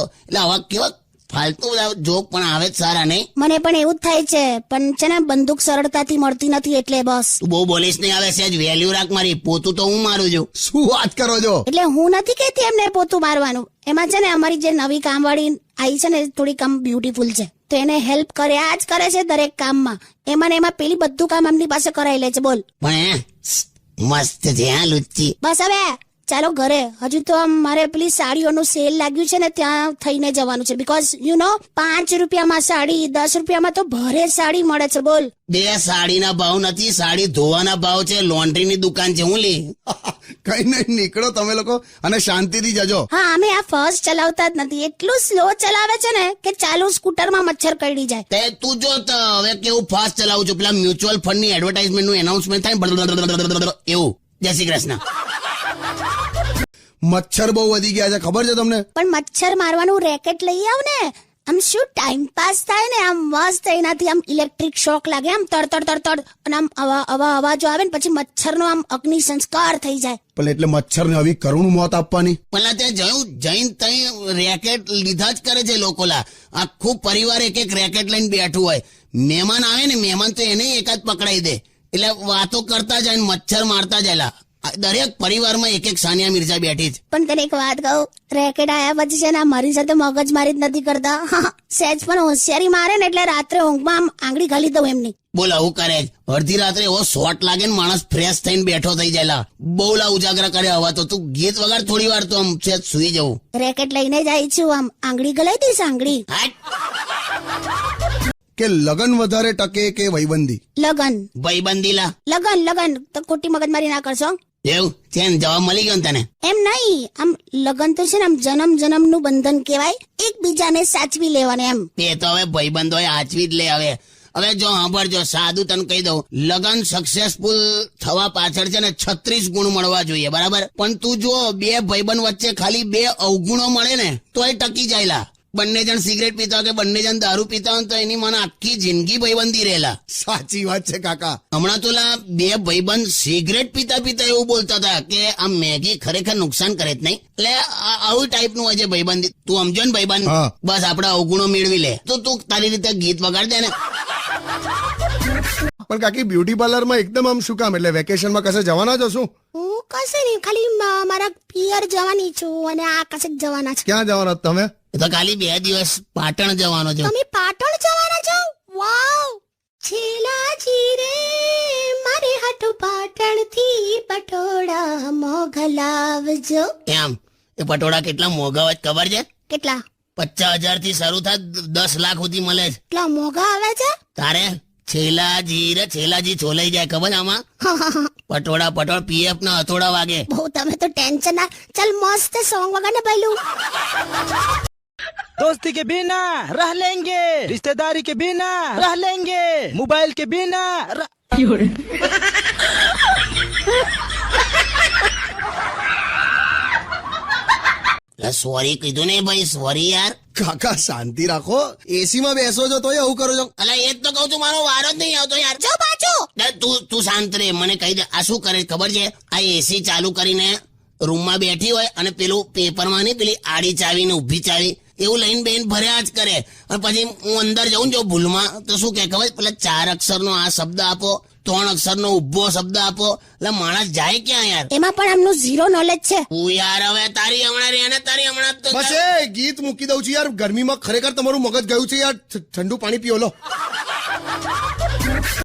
એટલે આવા કેવા ફાલતુ જોક પણ આવે જ સારા નહીં. મને પણ એવું જ થાય છે, પણ છે ને બંદૂક સરળતાથી મળતી નથી એટલે બસ. તું બહુ બોલીશ નહીં, આવે સેજ વેલ્યુ રાખ મારી. પોતું તો હું મારું છું. શું વાત કરો છો? એટલે હું નથી કહેતી એમને પોતું મારવાનું. એમાં છે ને અમારી જે નવી કામવાળી આવી છે ને થોડી કામ બ્યુટીફુલ છે, તો એને હેલ્પ કર્યા જ કરે છે દરેક કામમાં. એમાં ને એમાં પેલી બધું કામ એમની પાસે કરાવી લે છે. બોલ. પણ મસ્ત છે હા લુચ્ચી. બસ હવે ચાલો ઘરે. હજુ તો આમ મારે પેલી સાડીઓનું સેલ લાગ્યું છે ને ત્યાં થઈને જવાનું છે. બીકોઝ યુ નો 5 રૂપિયામાં સાડી, 10 રૂપિયામાં તો ભરે સાડી મળે છે. બોલ. બે સાડીના ભાવ નથી, સાડી ધોવાના ભાવ છે. લોન્ડ્રીની દુકાન છે. હું લી કઈ નહીં, નીકળો તમે લોકો અને શાંતિથી જજો. હા, અમે આ ફર્સ્ટ ચલાવતા જ નથી. એટલું સ્લો ચલાવે છે ને કે ચાલુ સ્કૂટરમાં મચ્છર કરડી જાય. તે તું જો તો હવે કેવું ફાસ્ટ ચલાવું છું. પેલા મ્યુચ્યુઅલ ફંડ ની એડવર્ટાઇઝમેન્ટ નું એનાઉન્સમેન્ટ થાય એવું. જય શ્રી કૃષ્ણ. મચ્છર બહુ વધી ગયા છે, ખબર છે તમને? પણ મચ્છર મારવાનું રેકેટ લઈ આવ ને. આમ શું ટાઈમ પાસ થાય ને. આમ મસ્ત એનાથી આમ ઇલેક્ટ્રિક શોક લાગે, આમ તડ અને આમ અવાજો આવે ને પછી મચ્છરનો આમ અગ્નિ સંસ્કાર થઈ જાય. પણ એટલે મચ્છરને આવી કરુણ મોત આપવાની? પેલા ત્યાં જૈન તઈ રેકેટ લીધા જ કરે છે લોકોલા. આખું પરિવાર એક એક રેકેટ લઈને બેઠું હોય. મહેમાન આવે ને, મહેમાન તો એને એકાદ પકડાઈ દે. એટલે વાતો કરતા જાય, મચ્છર મારતા જાય. દરેક પરિવારમાં એક એક સાનિયા મિર્ઝા બેઠી જ. પણ તને એક વાત કહું, રેકેટ આયા પછી છે ને મારી સાથે મગજ મારી જ નથી કરતા. સહેજ પણ હોશિયારી મારે ને એટલે રાત્રે ઊંઘમાં આમ આંગળી ઘાલી દઉં એમની. બોલ આવું કરે જ. અડધી રાત્રે એવો શોટ લાગે ને માણસ ફ્રેશ થઈને બેઠો થઈ જાય. બહુ ઉજાગરા કરે. હવા તો તું ગીત વગાડ થોડી વાર તો આમ છે સુઈ જવું. રેકેટ લઈને જાય છું, આમ આંગળી ગલાઈ દઈશ. આંગળી કે લગન વધારે ટકે કે ભાઈબંધી? લગન. ભાઈબંધીલા લગન તો ખોટી મગજ મારી ના કરશો. એવું છે ને, જવાબ મળી ગયો ને તને? એમ નહીં, આમ લગન તો છે ને આમ જન્મ નું બંધન કહેવાય. એકબીજાને સાચવી લેવાને એમ. એ તો હવે ભાઈબંધો આચવી જ લે. હવે જો સાંભળજો, સાદું તને કહી દઉં, લગન સક્સેસફુલ થવા પાછળ છે ને 36 ગુણ મળવા જોઈએ, બરાબર? પણ તું જો બે ભાઈબંધ વચ્ચે ખાલી 2 અવગુણો મળે ને તો એ ટકી જાયલા. બંને જણ સિગરેટ પીતા હોય કે બંને જણ દારૂ પીતા હોય તો એની મને આખી જિંદગી ભાઈબંધી રહેલા. સાચી વાત છે કાકા. હમણાં તો 2 ભાઈબંધ સિગરેટ પીતા એવું બોલતા હતા કે આ મેગી ખરેખર નુકસાન કરે જ નહીં. એટલે આવું ટાઈપ નું હોય છે ભાઈબંધી. તું સમજો ને ભાઈબંધ, બસ આપડા અવગુણો મેળવી લે. તો તું તારી રીતે ગીત વગાડ દે ને. પણ કાકી બ્યુટી પાર્લર માં એકદમ આમ શું કામ? એટલે વેકેશન માં કશે જવાના છો શું? હું કશે નહીં, ખાલી મારા પિયર જવાની છું અને આ કશે જવાના છે. ક્યાં જવાના તમે? એ તો ખાલી 2 દિવસ પાટણ જવાનો છે. તમે પાટણ જવાના છો? વાવ. છેલાજી રે મારે હાટુ પાટણ થી પટોળા મોગલાવજો. એમ એ પટોળા કેટલા મોંઘા હોય ખબર છે? કેટલા? 50,000 થી શરૂ થાય, 10 લાખ સુધી મળે છે. કેટલા મોંઘા આવે છે? તારે છેલાજી છોલાઈ જાય ખબર આમાં. પટોળા પીએફ ના હથોડા વાગે. બહુ તમે તો ટેન્શન ના. ચાલ મસ્ત સોંગ વગાડ ને પહેલું. दोस्ती के बिना रह लेंगे, रिश्तेदारी के बिना रह लेंगे, मोबाइल के बिना સોરી કીધું ને ભાઈ, સોરી યાર. કાકા શાંતિ રાખો. એસી માં બેસો છો તોય આવું કરો છો? અલા એ જ તો કહું છું, મારો વારો જ નહીં આવતો યાર. જો બાજુ તું શાંત રે. મને કહી દે આ શું કરે ખબર છે? આ એસી ચાલુ કરીને રૂમમાં બેઠી હોય અને પેલું પેપરમાં ની પેલી આડી ચાવી ને ઊભી ચાવી એવું લઈને બેન ભર્યા જ કરે. અને પછી હું અંદર જઉં જો ભૂલમાં તો શું કે ખબર? પેલા 4 અક્ષરનો આ શબ્દ આપો, 3 અક્ષરનો ઉભો શબ્દ આપો. એટલે માણસ જાય ક્યાં યાર? એમાં પણ એમનું 0 નોલેજ છે. હું યાર હવે તારી હમણાં રે ને તારી હમણાં તો બસ એ ગીત મૂકી દઉં છું યાર. ગરમીમાં ખરેખર તમારું મગજ ગયું છે યાર. ઠંડુ પાણી પીઓ લો.